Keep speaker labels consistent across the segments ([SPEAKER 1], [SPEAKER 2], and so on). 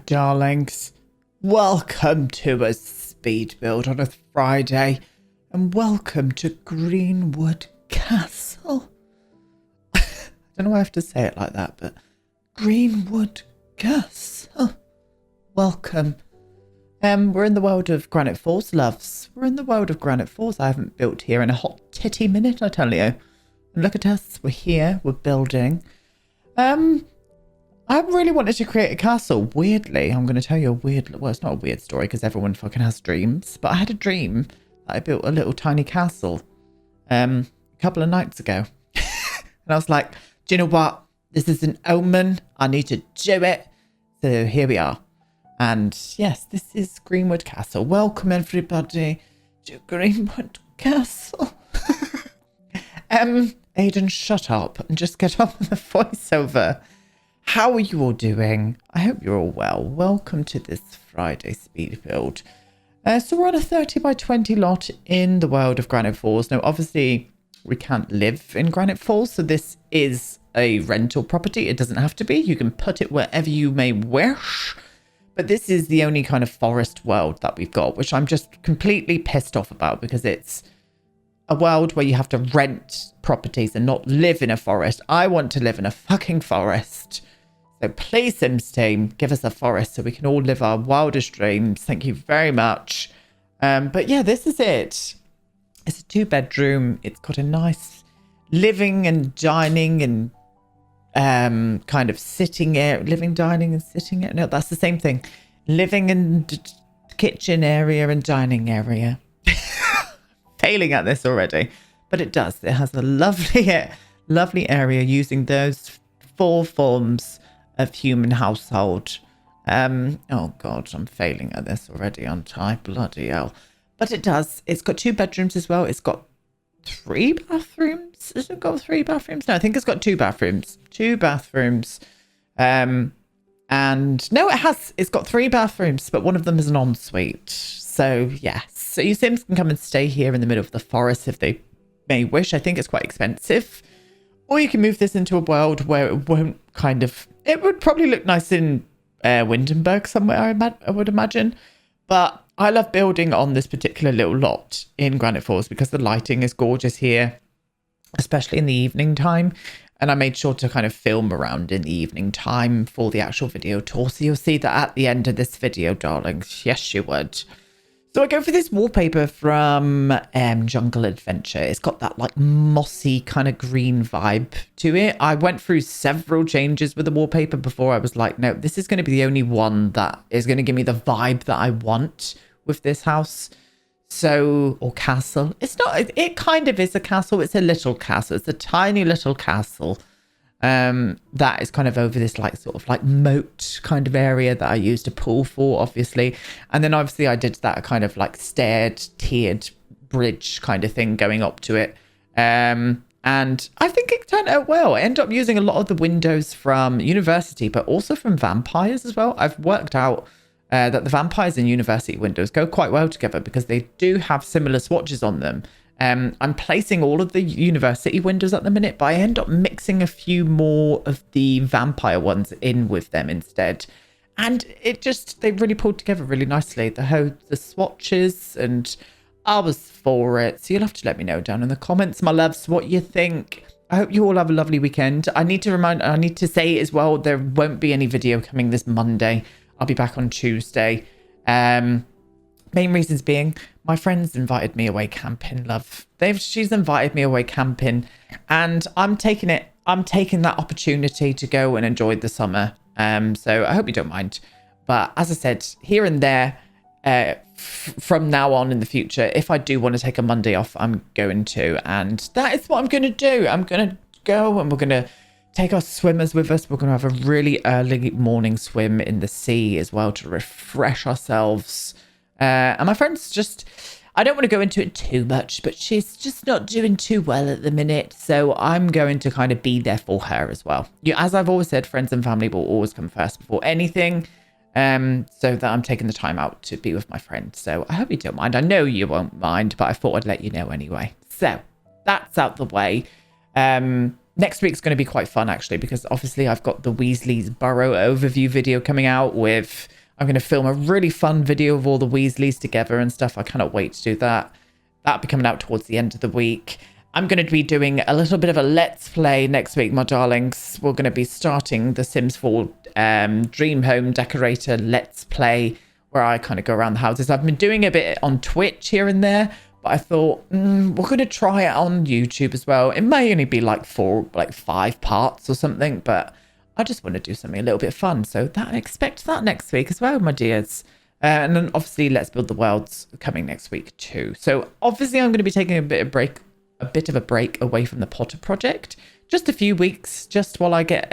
[SPEAKER 1] darlings. Welcome to a speed build on a Friday, and welcome to Greenwood Castle. I don't know why I have to say it like that, but Greenwood Castle. Welcome. We're in the world of Granite Falls, loves. We're in the world of Granite Falls. I haven't built here in a hot titty minute, I tell you. And look at us, we're here, we're building. I really wanted to create a castle. Weirdly, I'm going to tell you a weird... Well, it's not a weird story because everyone fucking has dreams. But I had a dream that I built a little tiny castle a couple of nights ago. And I was like, do you know what? This is an omen. I need to do it. So here we are. And yes, this is Greenwood Castle. Welcome everybody to Greenwood Castle. Aidan, shut up and just get on with the voiceover. How are you all doing? I hope you're all well. Welcome to this Friday speed build. So we're on a 30 by 20 lot in the world of Granite Falls. Now, obviously, we can't live in Granite Falls, so this is a rental property. It doesn't have to be. You can put it wherever you may wish. But this is the only kind of forest world that we've got, which I'm just completely pissed off about because it's a world where you have to rent properties and not live in a forest. I want to live in a fucking forest. So please, Sims team, give us a forest so we can all live our wildest dreams. Thank you very much. But yeah, this is it. It's a 2-bedroom. It's got a nice living and dining and kind of sitting area. Living, dining and sitting area. No, that's the same thing. Living and kitchen area and dining area. Failing at this already. But it does. It has a lovely area using those 4 forms of human household. Oh god, I'm failing at this already, aren't I? Bloody hell. But it does. It's got 2 bedrooms as well. It's got 3 bathrooms. Has it got 3 bathrooms? No, I think it's got 2 bathrooms. 2 bathrooms. And no, it has. It's got 3 bathrooms, but one of them is an ensuite. So yes. So your Sims can come and stay here in the middle of the forest if they may wish. I think it's quite expensive. Or you can move this into a world where it won't kind of... It would probably look nice in Windenburg somewhere, I would imagine. But I love building on this particular little lot in Granite Falls because the lighting is gorgeous here, especially in the evening time. And I made sure to kind of film around in the evening time for the actual video tour. So you'll see that at the end of this video, darlings. Yes, you would. So I go for this wallpaper from Jungle Adventure. It's got that like mossy kind of green vibe to it. I went through several changes with the wallpaper before I was like, no, this is going to be the only one that is going to give me the vibe that I want with this house. So, or castle. It's not, it kind of is a castle. It's a little castle. It's a tiny little castle. That is kind of over this like sort of like moat kind of area that I used a pool for, obviously. And then obviously I did that kind of like tiered bridge kind of thing going up to it. And I think it turned out well. I ended up using a lot of the windows from University, but also from Vampires as well. I've worked out that the Vampires and University windows go quite well together because they do have similar swatches on them. I'm placing all of the University windows at the minute, but I end up mixing a few more of the Vampire ones in with them instead. And it just, they really pulled together really nicely. The swatches, and I was for it. So you'll have to let me know down in the comments, my loves, what you think. I hope you all have a lovely weekend. I need to say as well, there won't be any video coming this Monday. I'll be back on Tuesday. Main reasons being, my friend's invited me away camping, love. She's invited me away camping, and I'm taking that opportunity to go and enjoy the summer. So I hope you don't mind. But as I said, here and there, from now on in the future, if I do want to take a Monday off, I'm going to, and that is what I'm going to do. I'm going to go and we're going to take our swimmers with us. We're going to have a really early morning swim in the sea as well to refresh ourselves. And my friend's just, I don't want to go into it too much, but she's just not doing too well at the minute. So I'm going to kind of be there for her as well. As I've always said, friends and family will always come first before anything. So that I'm taking the time out to be with my friend. So I hope you don't mind. I know you won't mind, but I thought I'd let you know anyway. So that's out the way. next week's going to be quite fun, actually, because obviously I've got the Weasley's Burrow overview video coming out with... I'm going to film a really fun video of all the Weasleys together and stuff. I cannot wait to do that. That'll be coming out towards the end of the week. I'm going to be doing a little bit of a Let's Play next week, my darlings. We're going to be starting the Sims 4 Dream Home Decorator Let's Play, where I kind of go around the houses. I've been doing a bit on Twitch here and there, but I thought, we're going to try it on YouTube as well. It may only be like 5 parts or something, but... I just want to do something a little bit fun. So expect that next week as well, my dears. And then obviously Let's Build the World's coming next week too. So obviously I'm going to be taking a bit of a break away from the Potter project. Just a few weeks, just while I get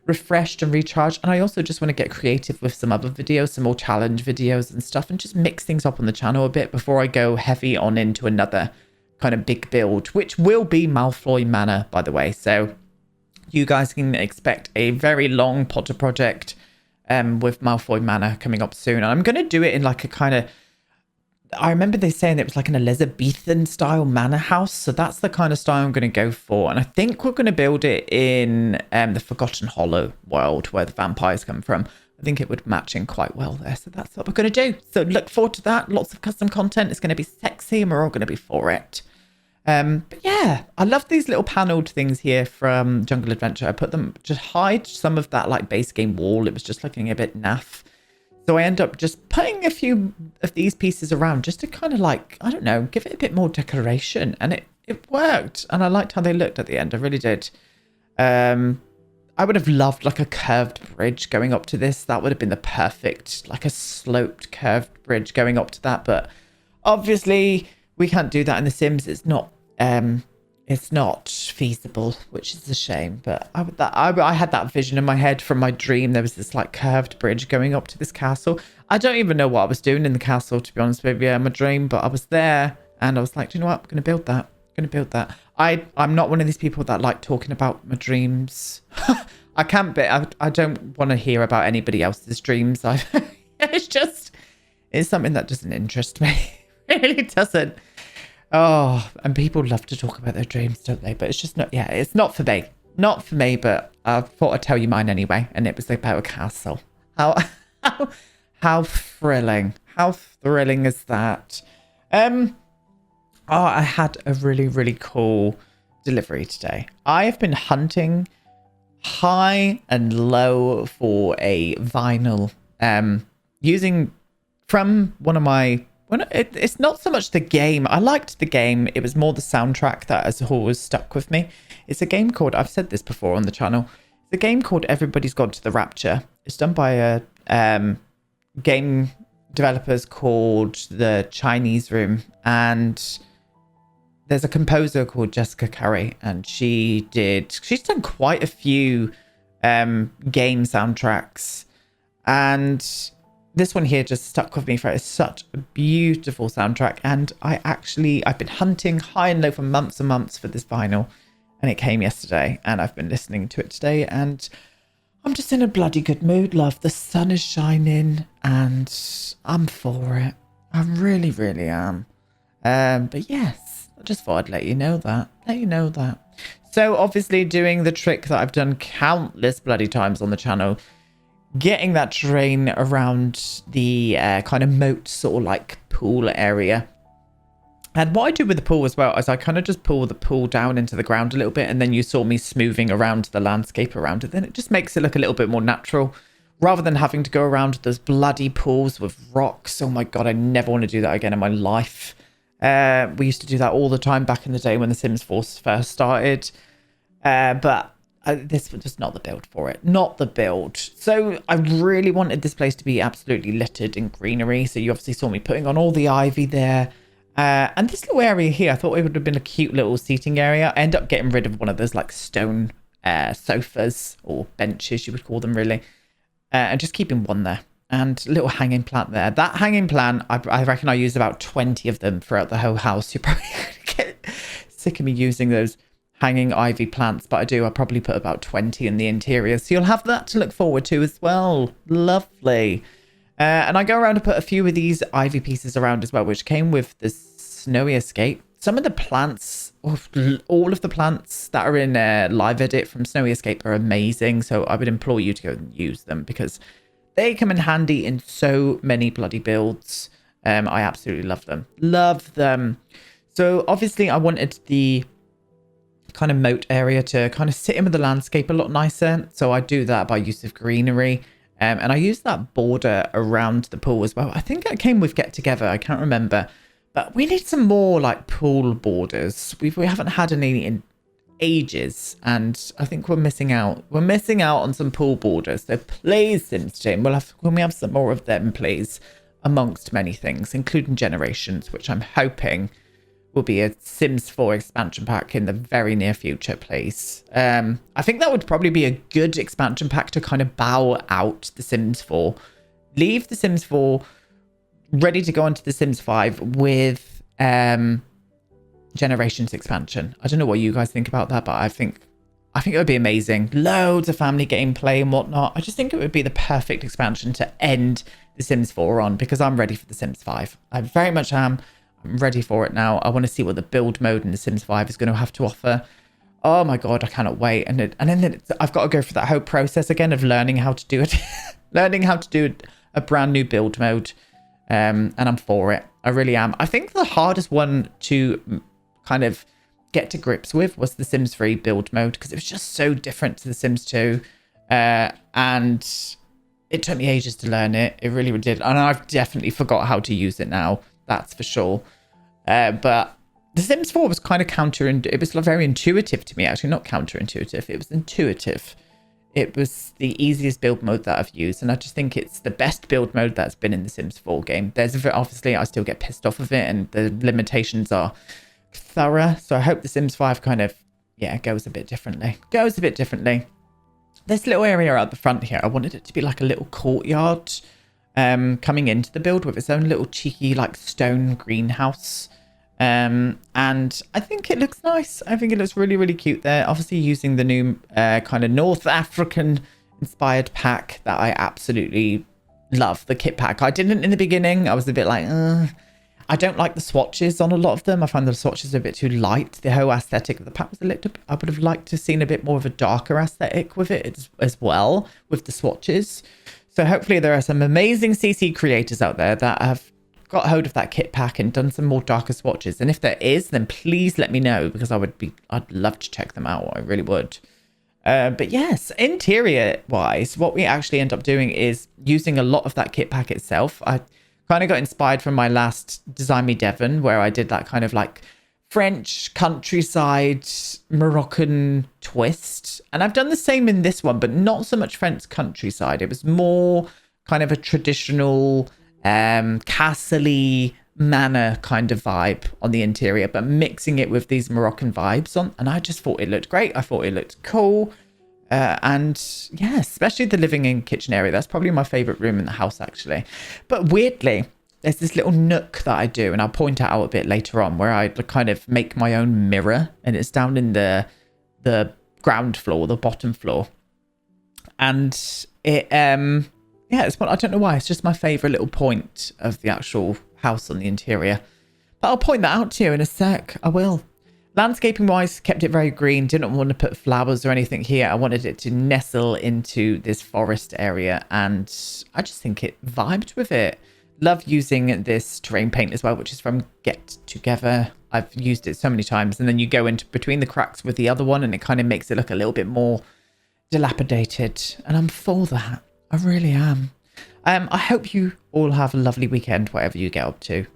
[SPEAKER 1] refreshed and recharged. And I also just want to get creative with some other videos, some more challenge videos and stuff, and just mix things up on the channel a bit before I go heavy on into another kind of big build, which will be Malfoy Manor, by the way. So... you guys can expect a very long Potter project with Malfoy Manor coming up soon. And I'm going to do it in like a kind of... I remember they saying it was like an Elizabethan style manor house. So that's the kind of style I'm going to go for. And I think we're going to build it in the Forgotten Hollow world where the vampires come from. I think it would match in quite well there. So that's what we're going to do. So look forward to that. Lots of custom content. It's going to be sexy and we're all going to be for it. But yeah, I love these little paneled things here from Jungle Adventure. I put them to hide some of that like base game wall. It was just looking a bit naff. So I end up just putting a few of these pieces around just to kind of like, I don't know, give it a bit more decoration. And it worked. And I liked how they looked at the end. I really did. I would have loved like a curved bridge going up to this. That would have been the perfect, like a sloped curved bridge going up to that. But obviously... we can't do that in The Sims. It's not feasible, which is a shame. But I had that vision in my head from my dream. There was this like curved bridge going up to this castle. I don't even know what I was doing in the castle, to be honest with you, in my dream. But I was there and I was like, do you know what? I'm going to build that. I'm going to build that. I'm not one of these people that like talking about my dreams. I can't be. I don't want to hear about anybody else's dreams. It's something that doesn't interest me. It really doesn't. Oh, and people love to talk about their dreams, don't they? But it's just not, it's not for me. Not for me, but I thought I'd tell you mine anyway. And it was about a castle. How thrilling. How thrilling is that? I had a really, really cool delivery today. I have been hunting high and low for a vinyl, using from one of my... it's not so much the game. I liked the game. It was more the soundtrack that has always stuck with me. It's a game called, I've said this before on the channel, it's a game called Everybody's Gone to the Rapture. It's done by a game developers called The Chinese Room. And there's a composer called Jessica Curry. And she's done quite a few game soundtracks. And... this one here just stuck with me for it's such a beautiful soundtrack. And I've been hunting high and low for months and months for this vinyl. And it came yesterday and I've been listening to it today. And I'm just in a bloody good mood, love. The sun is shining and I'm for it. I really, really am. But yes, I just thought I'd let you know that. So obviously doing the trick that I've done countless bloody times on the channel, getting that terrain around the kind of moat sort of like pool area. And what I do with the pool as well is I kind of just pull the pool down into the ground a little bit, and then you saw me smoothing around the landscape around it. Then it just makes it look a little bit more natural rather than having to go around those bloody pools with rocks. Oh my God, I never want to do that again in my life. We used to do that all the time back in the day when The Sims 4 first started. But this was just not the build for it. Not the build. So I really wanted this place to be absolutely littered in greenery. So you obviously saw me putting on all the ivy there. And this little area here, I thought it would have been a cute little seating area. I ended up getting rid of one of those like stone sofas or benches, you would call them really. And just keeping one there. And a little hanging plant there. That hanging plant, I reckon I used about 20 of them throughout the whole house. You're probably going to get sick of me using those hanging ivy plants, but I probably put about 20 in the interior, so you'll have that to look forward to as well. Lovely. And I go around and put a few of these ivy pieces around as well, which came with the snowy escape. Some of the plants all of the plants that are in live edit from Snowy Escape are amazing. So I would implore you to go and use them because they come in handy in so many bloody builds. I absolutely love them. Love them. So obviously I wanted the kind of moat area to kind of sit in with the landscape a lot nicer. So I do that by use of greenery. And I use that border around the pool as well. I think it came with Get Together. I can't remember. But we need some more like pool borders. We haven't had any in ages. And I think we're missing out. We're missing out on some pool borders. So please, Sims Team, can we have some more of them, please? Amongst many things, including Generations, which I'm hoping will be a Sims 4 expansion pack in the very near future, please. I think that would probably be a good expansion pack to kind of bow out the Sims 4. Leave the Sims 4 ready to go into the Sims 5 with Generations expansion. I don't know what you guys think about that, but I think it would be amazing. Loads of family gameplay and whatnot. I just think it would be the perfect expansion to end the Sims 4 on because I'm ready for the Sims 5. I very much am. I'm ready for it now. I want to see what the build mode in the Sims 5 is going to have to offer. Oh my god, I cannot wait. And then I've got to go through that whole process again of learning how to do it. Learning how to do a brand new build mode. And I'm for it. I really am. I think the hardest one to kind of get to grips with was the Sims 3 build mode because it was just so different to the Sims 2. And it took me ages to learn it. It really did. And I've definitely forgot how to use it now. That's for sure. But the Sims 4 was kind of it was very intuitive to me, actually. Not counterintuitive. It was intuitive. It was the easiest build mode that I've used. And I just think it's the best build mode that's been in the Sims 4 game. Obviously, I still get pissed off of it. And the limitations are thorough. So I hope the Sims 5 kind of, goes a bit differently. This little area out the front here, I wanted it to be like a little courtyard. Coming into the build with its own little cheeky like stone greenhouse, and I think it looks nice. I think it looks really, really cute there. Obviously using the new kind of North African inspired pack that I absolutely love, the kit pack. I didn't in the beginning. I was a bit like I don't like the swatches on a lot of them. I find the swatches are a bit too light. The whole aesthetic of the pack was a little bit, I would have liked to have seen a bit more of a darker aesthetic with it as well with the swatches. So hopefully there are some amazing CC creators out there that have got hold of that kit pack and done some more darker swatches. And if there is, then please let me know because I'd love to check them out. I really would. But yes, interior wise, what we actually end up doing is using a lot of that kit pack itself. I kind of got inspired from my last Design Me Devon, where I did that kind of like French countryside Moroccan twist, and I've done the same in this one, but not so much French countryside. It was more kind of a traditional castle-y manor kind of vibe on the interior, but mixing it with these Moroccan vibes on, and I just thought it looked great. I thought it looked cool, and yeah, especially the living and kitchen area. That's probably my favorite room in the house, actually. But weirdly, there's this little nook that I do, and I'll point it out a bit later on, where I kind of make my own mirror, and it's down in the ground floor, the bottom floor. And it, it's one, I don't know why, it's just my favorite little point of the actual house on the interior. But I'll point that out to you in a sec. I will. Landscaping wise, kept it very green. Didn't want to put flowers or anything here. I wanted it to nestle into this forest area, and I just think it vibed with it. Love using this terrain paint as well, which is from Get Together. I've used it so many times, and then you go into between the cracks with the other one, and it kind of makes it look a little bit more dilapidated, and I'm for that. I really am. I hope you all have a lovely weekend, whatever you get up to.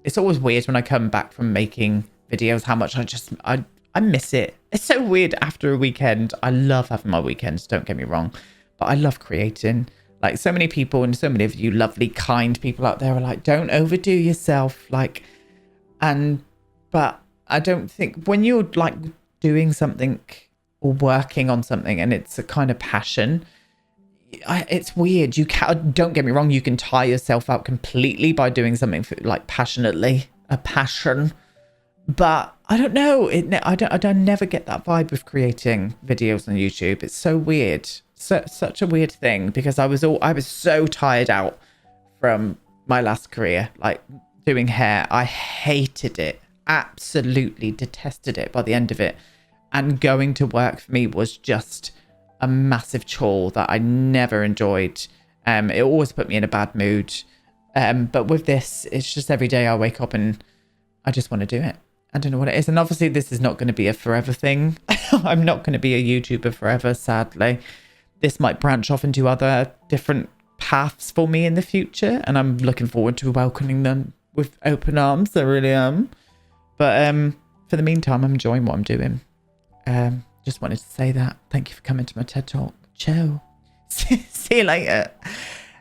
[SPEAKER 1] It's always weird when I come back from making videos how much I miss it. It's so weird after a weekend. I love having my weekends, don't get me wrong, but I love creating. Like, so many people, and so many of you lovely, kind people out there are like, don't overdo yourself. Like, but I don't think when you're like doing something or working on something and it's a kind of passion, it's weird. Don't get me wrong, you can tire yourself out completely by doing something like passionately, a passion. But I don't know. I never get that vibe with creating videos on YouTube. It's so weird. Such a weird thing, because I was so tired out from my last career, like doing hair. I hated it. absolutely detested it by the end of it. And going to work for me was just a massive chore that I never enjoyed. It always put me in a bad mood. But with this, it's just every day I wake up and I just want to do it. I don't know what it is. And obviously this is not going to be a forever thing. I'm not going to be a YouTuber forever, sadly. This might branch off into other different paths for me in the future. And I'm looking forward to welcoming them with open arms. I really am. But for the meantime, I'm enjoying what I'm doing. Just wanted to say that. Thank you for coming to my TED Talk. Ciao. See you later.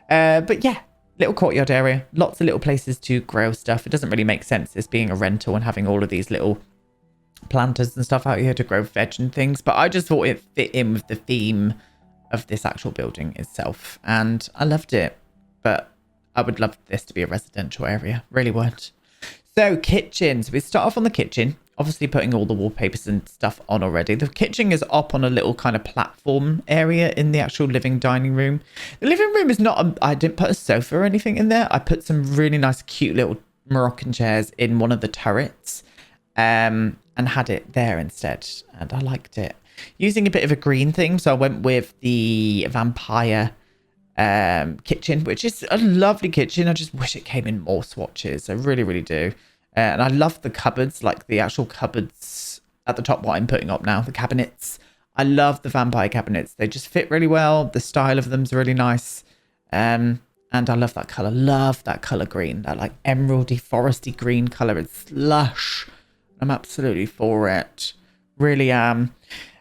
[SPEAKER 1] But yeah. Little courtyard area, lots of little places to grow stuff. It doesn't really make sense this being a rental and having all of these little planters and stuff out here to grow veg and things. But I just thought it fit in with the theme of this actual building itself. And I loved it. But I would love this to be a residential area. Really would. So kitchens. We start off on the kitchen. Obviously putting all the wallpapers and stuff on already. The kitchen is up on a little kind of platform area in the actual living dining room. The living room is not, I didn't put a sofa or anything in there. I put some really nice, cute little Moroccan chairs in one of the turrets and had it there instead. And I liked it. Using a bit of a green theme. So I went with the vampire kitchen, which is a lovely kitchen. I just wish it came in more swatches. I really, really do. And I love the cupboards, like the actual cupboards at the top, what I'm putting up now, the cabinets. I love the vampire cabinets. They just fit really well. The style of them's really nice. And I love that colour. Love that colour green. That like emeraldy, foresty green colour. It's lush. I'm absolutely for it. Really am.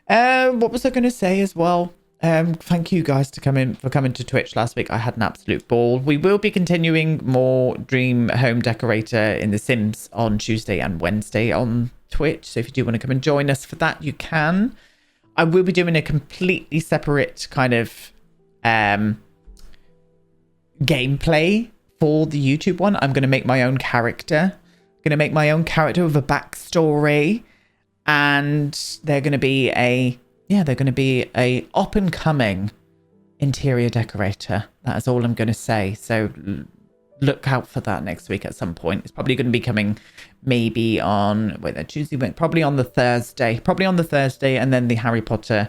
[SPEAKER 1] What was I going to say as well? Thank you guys for coming to Twitch last week. I had an absolute ball. We will be continuing more Dream Home Decorator in The Sims on Tuesday and Wednesday on Twitch. So if you do want to come and join us for that, you can. I will be doing a completely separate kind of gameplay for the YouTube one. I'm going to make my own character. I'm going to make my own character with a backstory. And they're going to be a up and coming interior decorator. That is all I'm going to say. So look out for that next week at some point. It's probably going to be coming maybe on Tuesday, probably on the Thursday, and then the Harry Potter,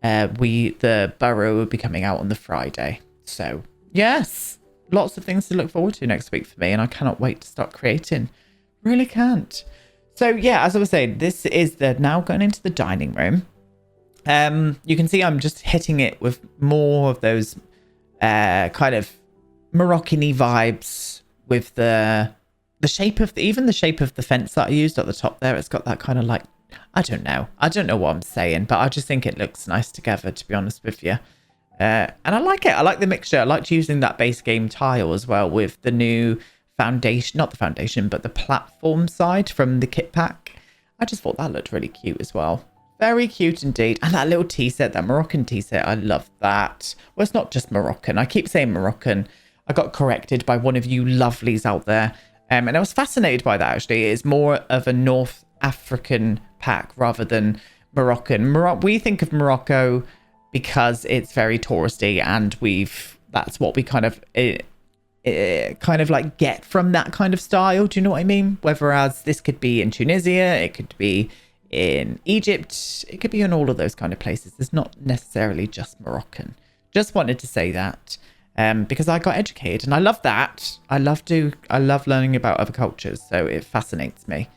[SPEAKER 1] the Burrow will be coming out on the Friday. So yes, lots of things to look forward to next week for me, and I cannot wait to start creating. Really can't. So yeah, as I was saying, this is now going into the dining room. You can see I'm just hitting it with more of those kind of Moroccan-y vibes with the shape of the shape of the fence that I used at the top there. It's got that kind of like, I don't know what I'm saying, but I just think it looks nice together, to be honest with you. And I like it. I like the mixture. I liked using that base game tile as well with the new foundation, not the foundation, but the platform side from the kit pack. I just thought that looked really cute as well. Very cute indeed. And that little tea set, that Moroccan tea set, I love that. Well, it's not just Moroccan. I keep saying Moroccan. I got corrected by one of you lovelies out there. And I was fascinated by that, actually. It's more of a North African pack rather than Moroccan. We think of Morocco because it's very touristy, and that's what we kind of like get from that kind of style. Do you know what I mean? Whereas this could be in Tunisia, it could be in Egypt, it could be in all of those kind of places. It's not necessarily just Moroccan. Just wanted to say that because I got educated, and I love that. I love learning about other cultures, so it fascinates me.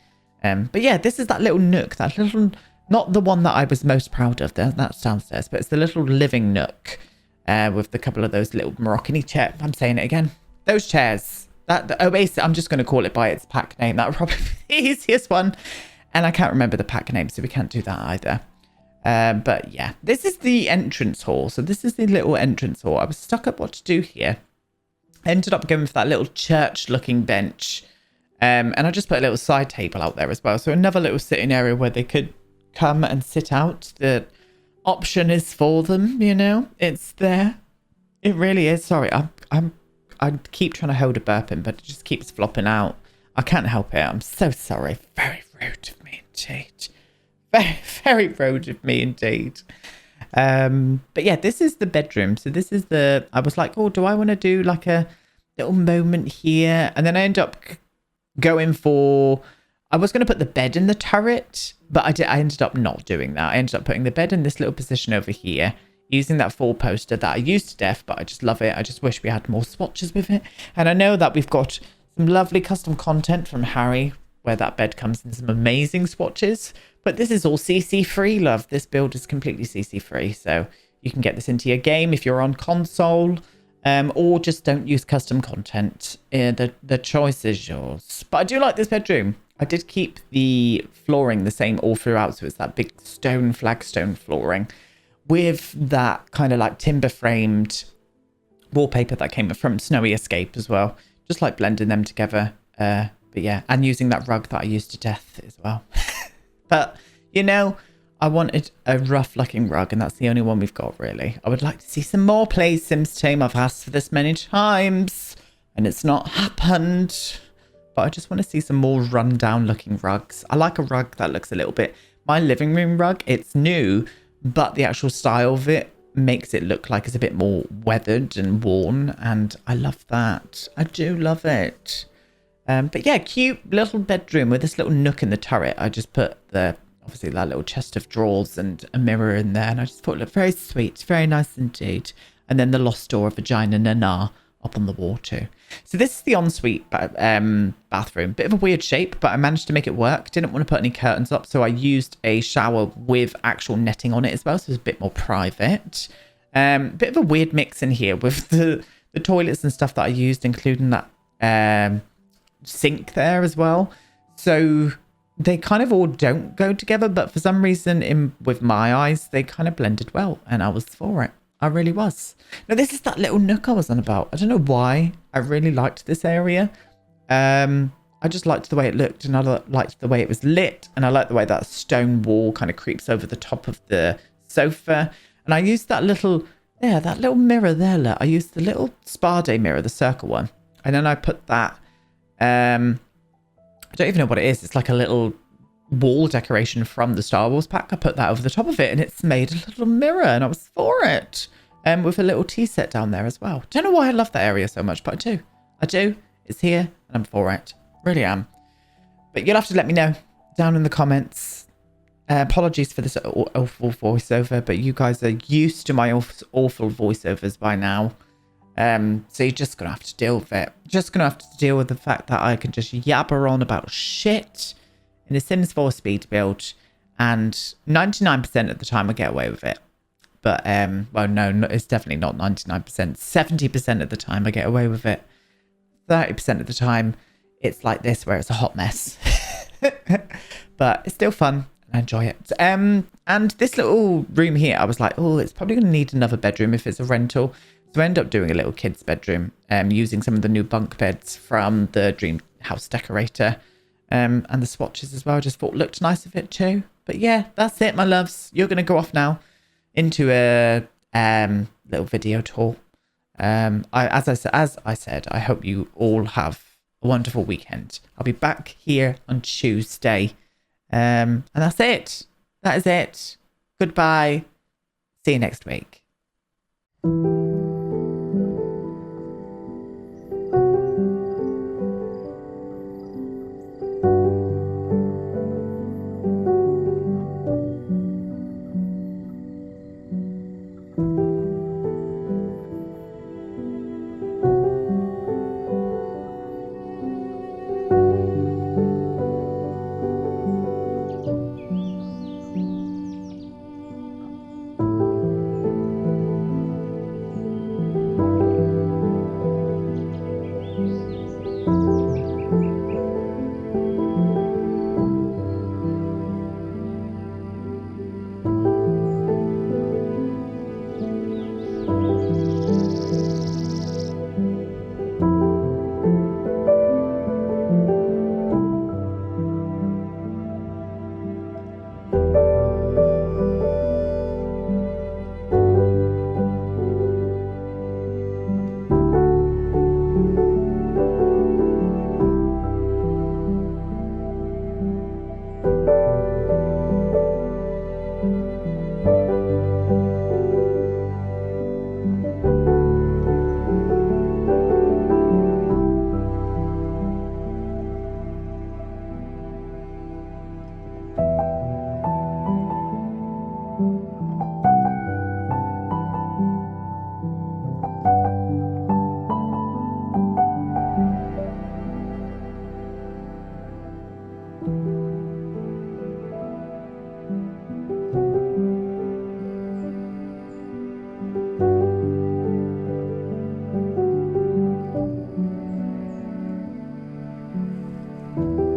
[SPEAKER 1] But yeah, this is that little nook, that little, not the one that I was most proud of. That's downstairs, but it's the little living nook with the couple of those little Moroccan-y chairs. I'm saying it again. Those chairs. Basically, I'm just going to call it by its pack name. That would probably be the easiest one. And I can't remember the pack name, so we can't do that either. But yeah, this is the entrance hall. So this is the little entrance hall. I was stuck up what to do here. I ended up going for that little church-looking bench. And I just put a little side table out there as well. So another little sitting area where they could come and sit out. The option is for them, you know. It's there. It really is. Sorry, I keep trying to hold a burp in, but it just keeps flopping out. I can't help it. I'm so sorry. Very rude of me indeed. Very, very rude of me indeed. But yeah, this is the bedroom. So this is I was like, oh, do I want to do like a little moment here? And then I end up going for, I was going to put the bed in the turret, but I ended up not doing that. I ended up putting the bed in this little position over here, using that 4-poster that I used to death, but I just love it. I just wish we had more swatches with it. And I know that we've got some lovely custom content from Harry, where that bed comes in some amazing swatches. But this is all CC free, love. This build is completely CC free, so you can get this into your game if you're on console, or just don't use custom content. The choice is yours. But I do like this bedroom. I did keep the flooring the same all throughout, so it's that big stone flagstone flooring with that kind of like timber framed wallpaper that came from Snowy Escape as well. Just like blending them together. But yeah, and using that rug that I used to death as well. But, you know, I wanted a rough looking rug, and that's the only one we've got, really. I would like to see some more Play Sims team. I've asked for this many times, and it's not happened. But I just want to see some more rundown looking rugs. I like a rug that looks a little bit... My living room rug, it's new, but the actual style of it makes it look like it's a bit more weathered and worn, and I love that. I do love it. But yeah, cute little bedroom with this little nook in the turret. I just put obviously that little chest of drawers and a mirror in there, and I just thought it looked very sweet, very nice indeed. And then the lost door of Vagina Nana up on the wall too. So this is the ensuite bathroom. Bit of a weird shape, but I managed to make it work. Didn't want to put any curtains up, so I used a shower with actual netting on it as well, so it's a bit more private. Bit of a weird mix in here with the toilets and stuff that I used, including that sink there as well. So they kind of all don't go together, but for some reason with my eyes, they kind of blended well, and I was for it. I really was. Now, this is that little nook I was on about. I don't know why. I really liked this area. I just liked the way it looked, and I liked the way it was lit, and I liked the way that stone wall kind of creeps over the top of the sofa. And I used that little mirror there. Look. I used the little spa day mirror, the circle one. And then I put that, I don't even know what it is. It's like a little wall decoration from the Star Wars pack. I put that over the top of it, and it's made a little mirror, and I was for it. With a little tea set down there as well. Don't know why I love that area so much, but I do. I do. It's here, and I'm for it. Really am. But you'll have to let me know down in the comments. Apologies for this awful voiceover, but you guys are used to my awful voiceovers by now. So you're just going to have to deal with it. Just going to have to deal with the fact that I can just yabber on about shit in a Sims 4 speed build, and 99% of the time I get away with it. But, well, no, it's definitely not 99%. 70% of the time I get away with it. 30% of the time it's like this, where it's a hot mess. But it's still fun, and I enjoy it. And this little room here, I was like, oh, it's probably going to need another bedroom if it's a rental. So I ended up doing a little kid's bedroom, using some of the new bunk beds from the Dream House Decorator, and the swatches as well. I just thought it looked nice with it too. But yeah, that's it, my loves. You're going to go off now into a little video tour. As I said, I hope you all have a wonderful weekend. I'll be back here on Tuesday. And that's it. That is it. Goodbye. See you next week. bye.